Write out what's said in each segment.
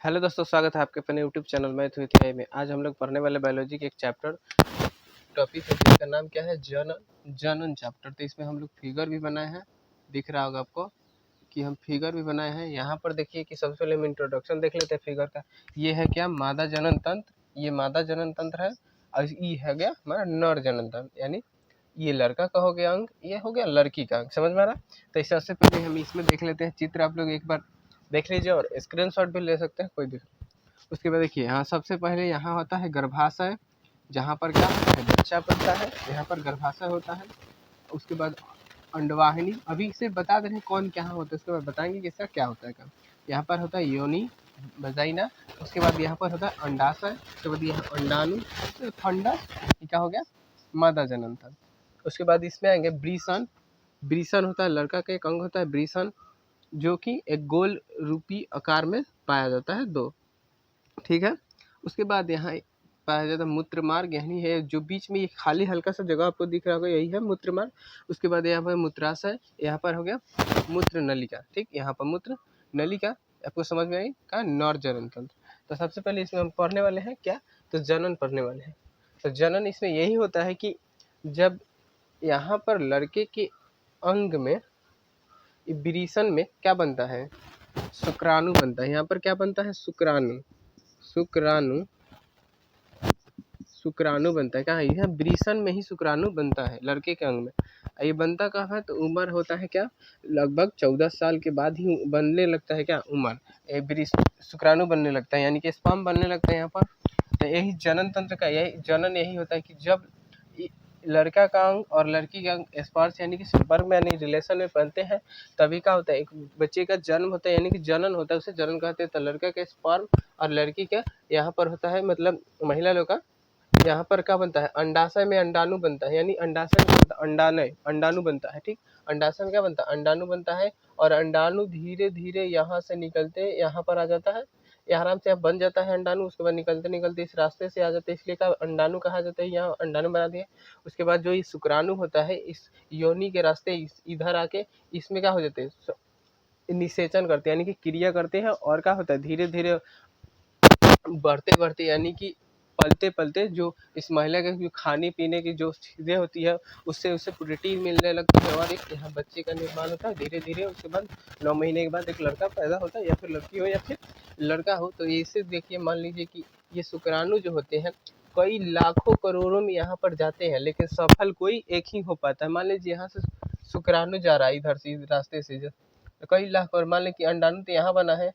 Hello दोस्तों, स्वागत है आपके अपने YouTube channel math with AI में। आज हम लोग पढ़ने वाले बायोलॉजी के एक चैप्टर टॉपिक है जिसका नाम क्या है, जनन चैप्टर। तो इसमें हम लोग फिगर भी बनाए हैं, दिख रहा होगा आपको कि हम फिगर भी बनाए हैं। यहाँ पर देखिए कि सबसे पहले हम इंट्रोडक्शन देख लेते हैं फिगर का। ये है क्या, मादा जनन तंत्र। ये मादा जनन तंत्र है और ये है गया हमारा नर जनन तंत्र, यानी ये लड़का का हो गया अंग, ये हो गया लड़की का अंग। समझ में आ रहा? तो इससे सबसे पहले हम इसमें देख लेते हैं चित्र। आप लोग एक बार देख लीजिए और स्क्रीनशॉट भी ले सकते हैं, कोई दिक्कत। उसके बाद देखिए यहाँ सबसे पहले यहाँ होता है गर्भाशय, जहाँ पर क्या होता है, बच्चा बनता है। यहाँ पर गर्भाशय होता है। उसके बाद अंडवाहिनी, अभी से बता दे रहे हैं कौन क्या होता है, उसके बाद बताएंगे कि इसका क्या होता है काम। यहाँ पर होता है योनि, वजाइना। उसके बाद यहाँ पर होता है अंडाशय। उसके बाद यहाँ अंडाणु, फंडस। ये क्या हो गया, मादा जनन तंत्र। उसके बाद इसमें आएंगे ब्रीसन। ब्रीसन होता है लड़का का एक अंग होता है ब्रीसन, जो कि एक गोल रूपी आकार में पाया जाता है दो। ठीक है। उसके बाद यहाँ पाया जाता है मूत्र मार्ग, यानी है जो बीच में ये खाली हल्का सा जगह आपको दिख रहा होगा, यही है मूत्र मार्ग। उसके बाद यहाँ पर मूत्राशय, यहाँ पर हो गया मूत्र नलिका। ठीक, यहाँ पर मूत्र नलिका। आपको समझ में आई का नर जनन तंत्र। तो सबसे पहले इसमें हम पढ़ने वाले हैं क्या, तो जनन पढ़ने वाले हैं। तो जनन इसमें यही होता है कि जब यहाँ पर लड़के के अंग में ब्रीसन में क्या बनता है, शुक्राणु बनता है। यहाँ पर क्या बनता है, शुक्राणु। शुक्राणु बनता है कहाँ, यह ब्रीसन में ही शुक्राणु बनता है लड़के के अंग में। ये बनता कहाँ है, तो उम्र होता है क्या, लगभग 14 साल के बाद ही बनने लगता है क्या, उम्र शुक्राणु बनने लगता है, यानी कि स्पर्म बनने लगता है यहाँ पर। तो यही जनन तंत्र का यही जनन यही होता है कि जब लड़का का अंग और लड़की का अंग स्पर्श यानी कि संपर्क में यानी रिलेशन में बनते हैं, तभी क्या होता है, एक बच्चे का जन्म होता है, यानी कि जनन होता है, उसे जनन कहते हैं। तो लड़का का स्पर्म और लड़की का यहाँ पर होता है, मतलब महिला लोग का यहाँ पर क्या बनता है, अंडाशय में अंडाणु बनता है, यानी अंडाशय में अंडाणु बनता है। ठीक, अंडाशय में क्या बनता है, अंडाणु बनता है। और अंडाणु धीरे धीरे यहाँ से निकलते यहाँ पर आ जाता है, यहाँ आराम से बन जाता है अंडाणु। उसके बाद निकलते निकलते इस रास्ते से आ जाते हैं, इसलिए क्या अंडाणु कहा जाता है, यहाँ अंडाणु बना दिया। उसके बाद जो ये शुक्राणु होता है इस योनि के रास्ते इधर आके इसमें क्या हो जाते हैं, निषेचन करते हैं, यानी कि क्रिया करते हैं। और क्या होता है, धीरे धीरे बढ़ते बढ़ते यानी कि पलते पलते जो इस महिला के जो खाने पीने की जो चीज़ें होती है उससे उसे प्रोटीन मिलने लगती है और एक यहाँ बच्चे का निर्माण होता है धीरे धीरे। उसके बाद 9 महीने के बाद एक लड़का पैदा होता है, या फिर लड़की हो या फिर लड़का हो। तो इसे देखिए, मान लीजिए कि ये शुक्राणु जो होते हैं कई लाखों करोड़ों में यहाँ पर जाते हैं, लेकिन सफल कोई एक ही हो पाता है। मान लीजिए यहाँ से शुक्राणु जा रहा है इधर से, इस रास्ते से तो कई लाख, और मान लीजिए कि अंडाणु तो यहाँ बना है,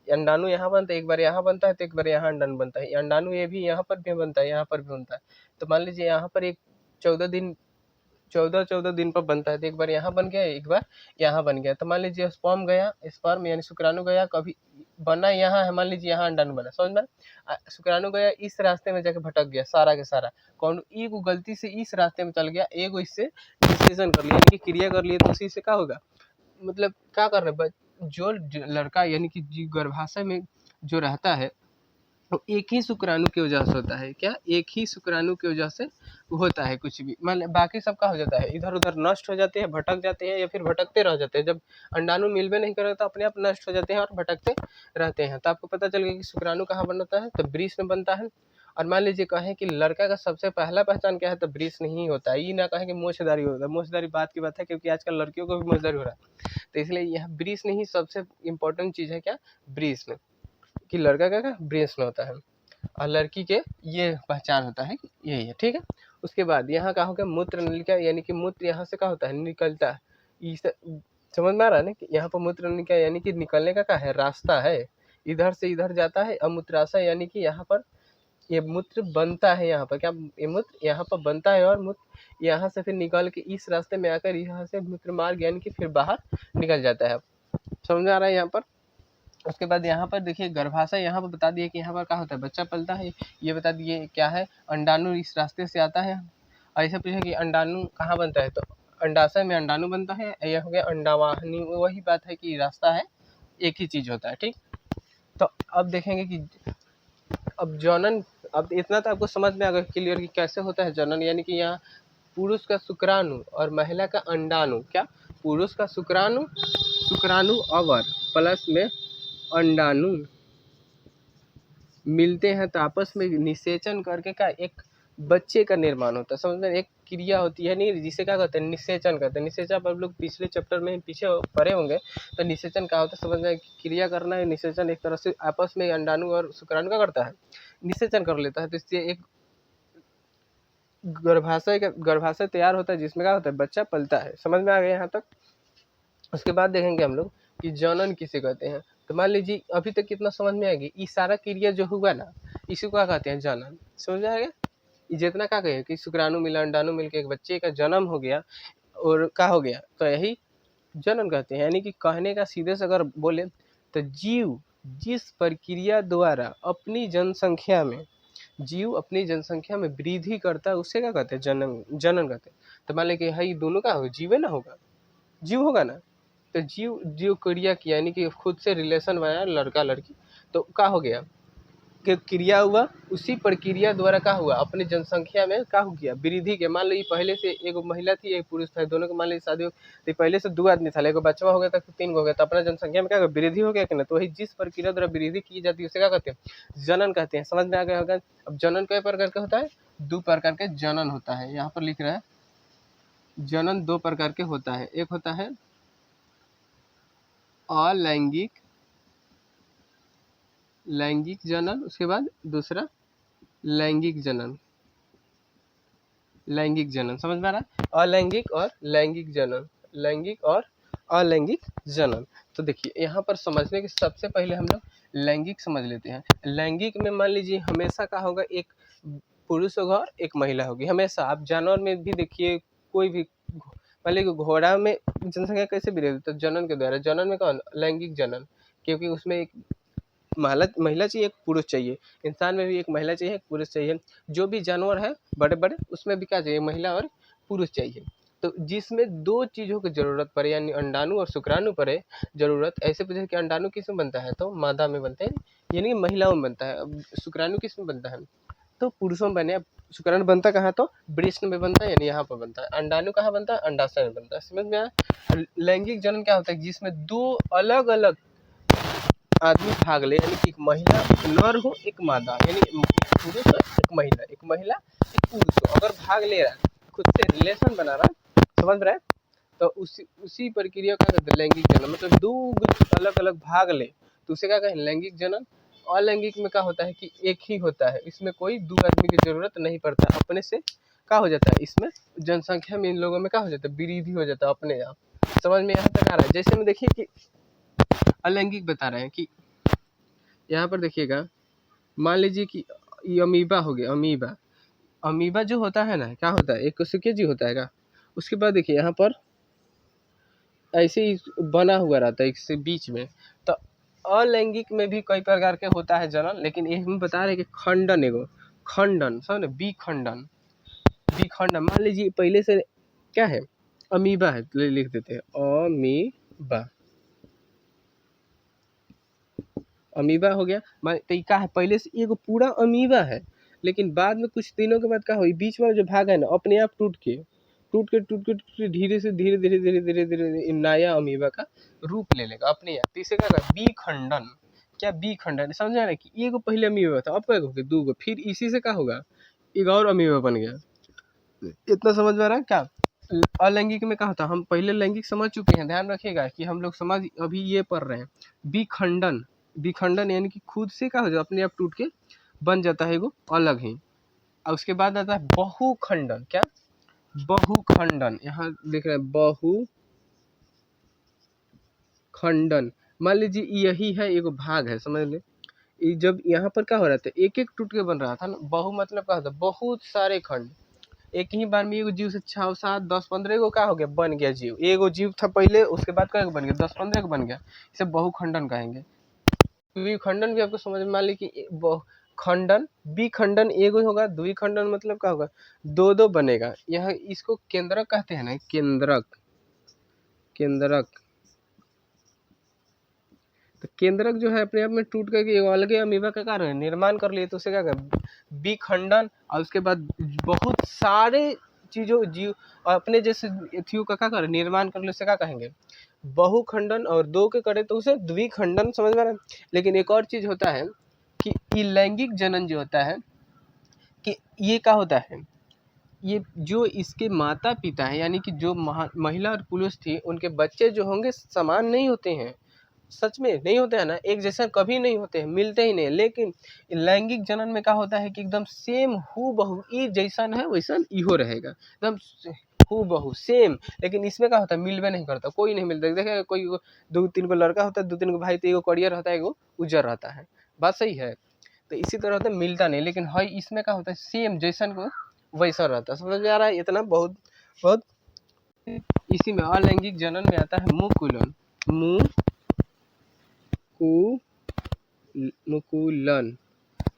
अंडाणु यहाँ बनता है, एक बार यहाँ बनता है तो एक बार यहाँ अंडाणु बनता है। अंडाणु ये भी यहाँ पर भी बनता है, यहाँ पर भी बनता है। तो मान लीजिए यहाँ पर एक 14 दिन पर बनता है, तो एक बार यहाँ बन गया, एक बार यहाँ बन गया। तो मान लीजिए स्पर्म गया, स्पर्म यानी शुक्राणु गया, कभी बना यहाँ है, मान लीजिए यहाँ अंडाणु बना, समझ में। शुक्राणु गया इस रास्ते में जाके भटक गया सारा के सारा, कौन एक गलती से इस रास्ते में चल गया, एक इससे डिसीजन कर लिया, यानी कि क्रिया कर लिए, तो उसी से क्या होगा, मतलब क्या कर रहे जो लड़का यानी कि गर्भाशय में जो रहता है वो एक ही शुक्राणु की वजह से होता है। क्या, एक ही शुक्राणु की वजह से होता है कुछ भी, मतलब बाकी सबका हो जाता है, इधर उधर नष्ट हो जाते हैं, भटक जाते हैं, या फिर भटकते रह जाते हैं। जब अंडाणु मिलवे नहीं करता तो अपने आप नष्ट हो जाते हैं और भटकते रहते हैं। तो आपको पता चल गया कि शुक्राणु कहाँ बनता है, तो वृष में बनता है। और मान लीजिए कहें कि लड़का का सबसे पहला पहचान क्या है, तो वृष नहीं होता है। ये ना कहें कि मोछधारी होता है, मोछधारी बात की बात है, क्योंकि आजकल लड़कियों को भी मोछधारी हो रहा है। तो इसलिए यह वृष नहीं, सबसे इम्पोर्टेंट चीज़ है क्या, वृष में, कि लड़का का वृष में होता है और लड़की के ये पहचान होता है, यही है। ठीक है। उसके बाद यहाँ का हो गया मूत्र नलिका, यानी कि मूत्र यहाँ से क्या होता है, निकलता है। इस समझ में आ रहा है ना कि यहाँ पर मूत्र नलिका यानी कि निकलने का क्या है, रास्ता है, इधर से इधर जाता है। और मूत्राशय यानी कि यहाँ पर ये मूत्र बनता है, यहाँ पर क्या, ये मूत्र यहाँ पर बनता है और मूत्र यहाँ से फिर निकल के इस रास्ते में आकर यहाँ से मूत्र मार्ग यानी कि फिर बाहर निकल जाता है। समझ आ रहा है यहाँ पर। उसके बाद यहाँ पर देखिए गर्भाशय, यहाँ पर बता दिए कि यहाँ पर क्या होता है, बच्चा पलता है, ये बता दिए क्या है, अंडाणु इस रास्ते से आता है। ऐसा पूछा कि अंडाणु कहाँ बनता है, तो अंडाशय में अंडाणु बनता है। यह हो गया अंडावाहिनी, वही बात है कि रास्ता है, एक ही चीज होता है। ठीक, तो अब देखेंगे कि अब जनन, अब इतना तो आपको समझ में आ गया क्लियर कि कैसे होता है जनन, यानी कि यहाँ पुरुष का शुक्राणु और महिला का अंडाणु, क्या, पुरुष का शुक्राणु अवर प्लस में अंडाणु मिलते हैं तो आपस में निषेचन करके का एक बच्चे का निर्माण होता है। समझ में, एक क्रिया होती है नहीं जिसे क्या कहते हैं, निषेचन कहते हैं। निषेचन पर लोग पिछले चैप्टर में पीछे पढ़े होंगे। तो निषेचन क्या होता है समझ में, क्रिया करना है। निषेचन एक तरह से आपस में अंडाणु और शुक्राणु का करता है, निषेचन कर लेता है। तो इससे एक गर्भाशय तैयार होता है जिसमें क्या होता है, बच्चा पलता है। समझ में आ गया यहाँ तक। उसके बाद देखेंगे हम लोग कि जनन किसे कहते हैं। तो मान लीजिए अभी तक कितना समझ में आएगी, ये सारा क्रिया जो हुआ ना, इसी को क्या कहते हैं, जनन। समझ में आ गया। ये जितना क्या कहे कि शुक्राणु मिला अंडाणु मिलकर एक बच्चे का जन्म हो गया और क्या हो गया, तो यही जनन कहते हैं। यानी कि कहने का सीधे से अगर बोले तो जीव जिस प्रक्रिया द्वारा अपनी जनसंख्या में, जीव अपनी जनसंख्या में वृद्धि करता है उसे क्या कहते हैं, जनन कहते हैं। तो मान लीजिए ये दोनों का होगा, जीवे ना होगा, जीव होगा ना। तो जीव जीव क्रिया किया यानी कि खुद से रिलेशन बनाया लड़का लड़की, तो क्या हो गया कि क्रिया हुआ, उसी प्रक्रिया द्वारा क्या हुआ, अपनी जनसंख्या में क्या हो गया, वृद्धि के। मान लो ये पहले से एक महिला थी एक पुरुष था, दोनों को मान लीजिए शादी हो, तो पहले से 2 आदमी था, एक बच्चा हो गया था, 3 हो गया, तो अपना जनसंख्या में क्या वृद्धि हो गया कि ना। तो वही जिस प्रक्रिया द्वारा वृद्धि की जाती है उसे क्या कहते हैं, जनन कहते हैं। समझ में आ गया होगा। अब जनन कई प्रकार का होता है, 2 प्रकार के जनन होता है। यहाँ पर लिख रहा है जनन 2 प्रकार के होता है। एक होता है अलैंगिक जनन, उसके बाद दूसरा लैंगिक जनन। लैंगिक जनन समझ में आ रहा है, अलैंगिक और लैंगिक जनन, लैंगिक और अलैंगिक जनन। तो देखिए यहाँ पर समझने के सबसे पहले हम लोग लैंगिक समझ लेते हैं। लैंगिक में मान लीजिए हमेशा क्या होगा, एक पुरुष होगा और एक महिला होगी हमेशा। आप जानवर में भी देखिए, कोई भी मान लीजिए घोड़ा में जनसंख्या कैसे वृद्धि, तो जनन के द्वारा। जनन में कौन, लैंगिक जनन, क्योंकि उसमें एक महिला चाहिए, एक पुरुष चाहिए। इंसान में भी एक महिला चाहिए, एक पुरुष चाहिए। जो भी जानवर है बड़े बड़े, उसमें भी क्या चाहिए, महिला और पुरुष चाहिए। तो जिसमें 2 चीज़ों की जरूरत पड़े, यानी अंडाणु और शुक्राणु पड़े जरूरत। ऐसे पूछे कि अंडाणु किस में बनता है, तो मादा में बनता है, यानी कि महिलाओं में बनता है। अब शुक्राणु किस में बनता है, तो पुरुषों में बने। शुक्राणु बनता कहाँ, तो वृषण में बनता है, यानी यहाँ पर बनता है। अंडाणु कहाँ बनता है, अंडाशय में बनता है। समझ में आया। लैंगिक जनन क्या होता है, जिसमें 2 अलग अलग आदमी भाग ले, यानी कि एक महिला नर हो एक मादा, यानी एक पुरुष हो एक महिला, एक महिला एक पुरुष हो, अगर भाग ले रहा है, खुद से रिलेशन बना रहा है, समझ रहा है, तो उसी प्रक्रिया का कहते हैं लैंगिक जनन। मतलब 2 अलग अलग भाग ले तो उसे क्या कहें, लैंगिक जनन। अलैंगिक में क्या होता है कि एक ही होता है, इसमें कोई 2 आदमी की जरूरत नहीं पड़ता, अपने से क्या हो जाता है, इसमें जनसंख्या में इन लोगों में क्या हो जाता है, वृद्धि हो जाता है अपने आप। समझ में यहाँ तक आ रहा है। जैसे में देखिए कि अलैंगिक बता रहे हैं कि यहाँ पर देखिएगा, मान लीजिए कि ये अमीबा हो गया। अमीबा जो होता है ना, क्या होता है, एक कोशिकीय जीव होता है का। उसके बाद देखिए यहाँ पर ऐसे ही बना हुआ रहता है इससे बीच में। तो अलैंगिक में भी कई प्रकार के होता है जनन, लेकिन ये हम बता रहे हैं कि खंडन, एगो खंडन समझ, विखंडन। मान लीजिए पहले से क्या है, अमीबा है, तो लिख देते हैं अमीबा हो गया। तो क्या है, पहले से एगो पूरा अमीबा है, लेकिन बाद में कुछ दिनों के बाद क्या हुई, बीच में जो भाग है ना, अपने आप टूट के धीरे से धीरे नया अमीबा का रूप ले लेगा अपने आप। तो इसे क्या कहते हैं, विखंडन। क्या विखंडन, समझ आ रहा है कि एगो पहले अमीबा था, अब क्या हो गया 2 गो, फिर इसी से क्या होगा, एक और अमीबा बन गया। इतना समझ में आ रहा है क्या। अलैंगिक में क्या होता है, हम पहले लैंगिक समझ चुके हैं, ध्यान रखिएगा कि हम लोग समझ अभी ये पढ़ रहे हैं। विखंडन यानी कि खुद से क्या हो जाता है, अपने आप टूट के बन जाता है एगो अलग ही। और उसके बाद आता है बहुखंडन। क्या, बहुखंडन, यहाँ लिख रहे हैं बहुखंडन। मान लीजिए यही है एगो भाग है, समझ ले। जब यहाँ पर क्या हो रहा था, एक एक टूट के बन रहा था ना। बहु मतलब क्या होता है, बहुत सारे खंड एक ही बार में। एगो जीव से 6, 7, 10, 15 गो क्या हो गया, बन गया जीव। एगो जीव था पहले, उसके बाद क्या बन गया, 10, 15 बन गया। इसे बहुखंडन कहेंगे। विखंडन भी आपको समझ में, मान ली कि खंडन, विखंडन एगो होगा, द्विखंडन मतलब क्या होगा, 2 बनेगा। यह इसको केंद्रक कहते हैं ना, केंद्रक। तो केंद्रक जो है अपने आप में टूट करके अलग अमीबा का कार्य निर्माण कर लिए, तो उसे क्या कहते, विखंडन। और उसके बाद बहुत सारे चीजों जीव अपने जैसे एथियों का क्या कर निर्माण कर ले, उसे क्या कहेंगे, बहुखंडन। और 2 के करे तो उसे द्विखंडन। समझ में आ रहा है। लेकिन एक और चीज होता है कि लैंगिक जनन जो होता है कि ये क्या होता है, ये जो इसके माता पिता हैं यानी कि जो महिला और पुरुष थी उनके बच्चे जो होंगे समान नहीं होते हैं, सच में नहीं होते हैं ना, एक जैसा कभी नहीं होते हैं, मिलते ही नहीं। लेकिन लैंगिक जनन में क्या होता है कि एकदम सेम हु बहू ई जैसन है वैसन इहो रहेगा, एकदम हु बहू सेम। लेकिन इसमें क्या होता है मिलवे नहीं करता, कोई नहीं मिलता। देखे कोई 2-3 गो लड़का होता है, 2-3 गो भाई, तो एगो करियर रहता है, एगो उजर रहता है, बात सही है। तो इसी तरह होता है मिलता नहीं, लेकिन है इसमें क्या होता है सेम जैसन को वैसा रहता है। समझ में आ रहा है इतना बहुत बहुत। इसी में अलैंगिक जनन में आता है मुकुलन, मुकुलन।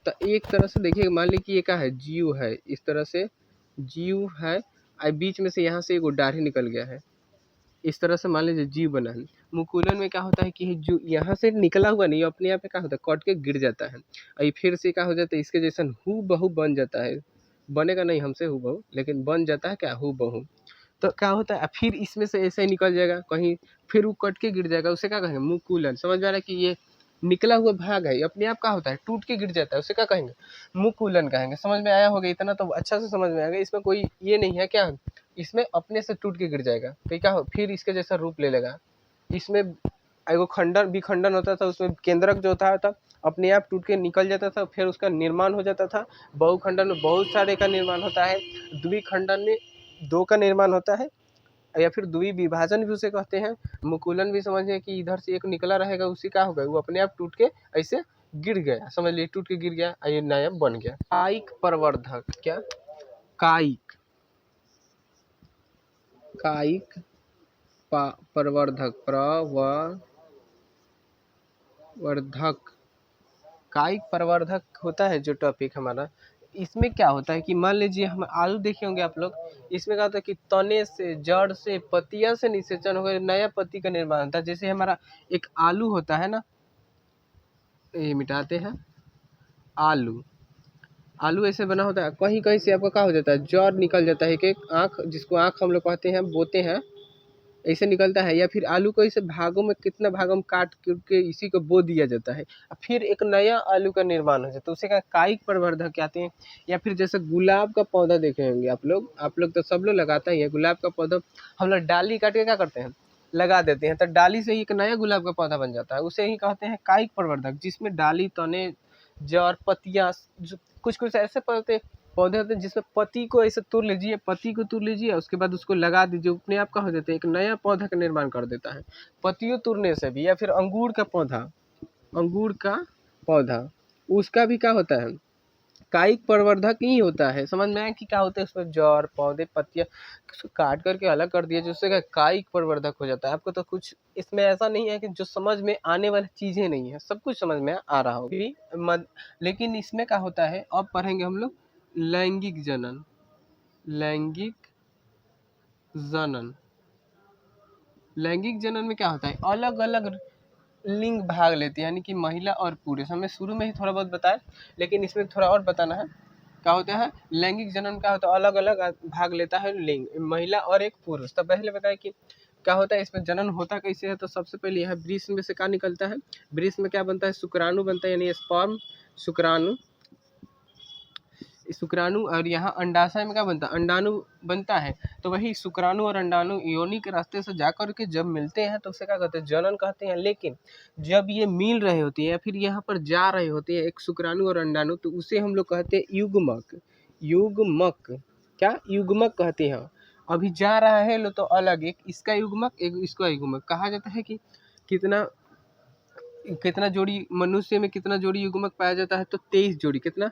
तो एक तरह से देखिए, मान ली कि ये क्या है जीव है, इस तरह से जीव है, बीच में से यहाँ से एगो दाढ़ी निकल गया है, इस तरह से मान लीजिए जीव बना है। मुकुलन में क्या होता है कि जो यहाँ से निकला हुआ नहीं अपने आप में क्या होता है कट के गिर जाता है, और फिर से क्या हो जाता है इसके जैसा हु बहू बन जाता है, बनेगा नहीं हमसे हु बहू, लेकिन बन जाता है क्या हु बहू। तो क्या होता है फिर इसमें से ऐसे ही निकल जाएगा कहीं, फिर वो कट के गिर जाएगा, उसे क्या कहेंगे मुकुलन। समझ में आ रहा है कि ये निकला हुआ भाग है अपने आप क्या होता है टूट के गिर जाता है, उसे क्या कहेंगे मुकुलन कहेंगे। समझ में आया होगा इतना तो अच्छा से समझ में आएगा, इसमें कोई ये नहीं है क्या, इसमें अपने से टूट के गिर जाएगा तो क्या हो फिर इसके जैसा रूप ले लेगा। इसमें एगो खंडन विखंडन होता था, उसमें केंद्रक जो था अपने आप टूट के निकल जाता था, फिर उसका निर्माण हो जाता था। बहुखंडन में बहुत सारे का निर्माण होता है, द्विखंडन में 2 का निर्माण होता है, या फिर द्वि विभाजन भी उसे कहते हैं। मुकुलन भी समझिए कि इधर से एक निकला रहेगा, उसी का होगा वो अपने आप टूट के ऐसे गिर गया, समझ लीजिए टूट के गिर गया, ये नया बन गया। कायिक प्रवर्धक, क्या कायिक प्रवर्धक, कायिक प्रवर्धक होता है जो टॉपिक हमारा। इसमें क्या होता है कि मान लीजिए हम आलू देखे होंगे आप लोग, इसमें क्या होता है कि तने से जड़ से पत्तियां से निषेचन होकर नया पत्ती का निर्माण होता है। जैसे हमारा एक आलू होता है ना, ये मिटाते हैं, आलू ऐसे बना होता है, कहीं कहीं से आपका क्या हो जाता है जड़ निकल जाता है, एक एक आँख, जिसको आँख हम लोग कहते हैं बोते हैं, ऐसे निकलता है। या फिर आलू को ऐसे भागों में कितना भागों में काट के इसी को बो दिया जाता है, फिर एक नया आलू का निर्माण हो जाता है, उसे का कायिक प्रवर्धक कहते हैं। या फिर जैसे गुलाब का पौधा देखे होंगे आप लोग तो सब लोग लगाता ही है गुलाब का पौधा, हम लोग डाली काट के क्या करते हैं लगा देते हैं, तो डाली से ही एक नया गुलाब का पौधा बन जाता है, उसे ही कहते हैं कायिक प्रवर्धक, जिसमें डाली तने जड़ पत्तियां, कुछ कुछ ऐसे पौधे होते हैं जिसमें पत्ती को ऐसे तोड़ लीजिए, उसके बाद उसको लगा दीजिए, अपने आप का हो जाता है एक नया पौधा का निर्माण कर देता है पत्तियों तोड़ने से भी। या फिर अंगूर का पौधा उसका भी क्या होता है कायिक प्रवर्धक ही होता है। समझ में आया कि क्या होता है उसमें जड़ पौधे पत्तियां काट करके अलग कर दिया, जिससे कायिक प्रवर्धक हो जाता है। आपको तो कुछ इसमें ऐसा नहीं है कि जो समझ में आने वाली चीजें नहीं है, सब कुछ समझ में आ रहा होगा। लेकिन इसमें क्या होता है अब पढ़ेंगे हम लोग लैंगिक जनन। लैंगिक जनन में क्या होता है अलग अलग लिंग भाग लेते हैं, यानी कि महिला और पुरुष। हमें शुरू में ही थोड़ा बहुत बताया, लेकिन इसमें थोड़ा और बताना है। क्या होता है लैंगिक जनन का होता है अलग अलग भाग लेता है लिंग, महिला और एक पुरुष। तो पहले बताया कि क्या होता है इसमें जनन होता कैसे है। तो सबसे पहले यह वृष में से क्या निकलता है, वृष में क्या बनता है शुक्राणु बनता है, यानी स्पर्म शुक्राणु, और यहाँ अंडाशय में क्या बनता है अंडाणु बनता है। तो वही शुक्राणु और अंडाणु योनि के रास्ते से जाकर के जब मिलते हैं तो उसे क्या कहते हैं जनन कहते हैं। लेकिन जब ये मिल रहे होते हैं या फिर यहाँ पर जा रहे होते हैं एक शुक्राणु और अंडाणु, तो उसे हम लोग कहते हैं युग्मक। क्या युग्मक कहते हैं। अभी जा रहा है लो तो अलग, एक इसका युग्मक एक इसका युग्मक। कहा जाता है कि कितना जोड़ी मनुष्य में कितना जोड़ी युग्मक पाया जाता है, तो 23 जोड़ी। कितना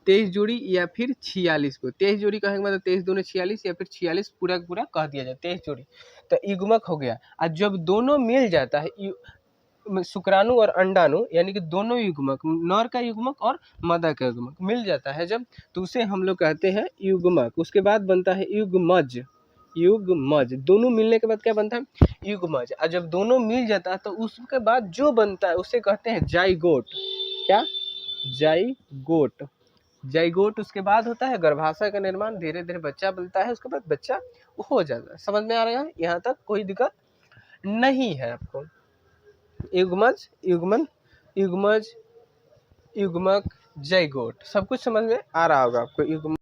23 जोड़ी या फिर 46 को 23 जोड़ी कहेंगे मतलब 23 दूनी 46, या फिर 46 पूरा पूरा कह दिया जाए 23 जोड़ी, तो युग्मक हो गया। और जब दोनों मिल जाता है शुक्राणु और अंडाणु, यानी कि दोनों युग्मक नर का युग्मक और मादा का युग्मक मिल जाता है जब, तो उसे हम लोग कहते हैं युग्मक। उसके बाद बनता है युग्मज। दोनों मिलने के बाद क्या बनता है युग्मज। और जब दोनों मिल जाता है तो उसके बाद जो बनता है उसे कहते हैं जाइगोट। क्या जाइगोट। उसके बाद होता है गर्भाशय का निर्माण, धीरे धीरे बच्चा बनता है, उसके बाद बच्चा हो जाता है। समझ में आ रहा है यहाँ तक कोई दिक्कत नहीं है आपको। युग्मज युग्मक, जाइगोट, सब कुछ समझ में आ रहा होगा आपको। युग्मक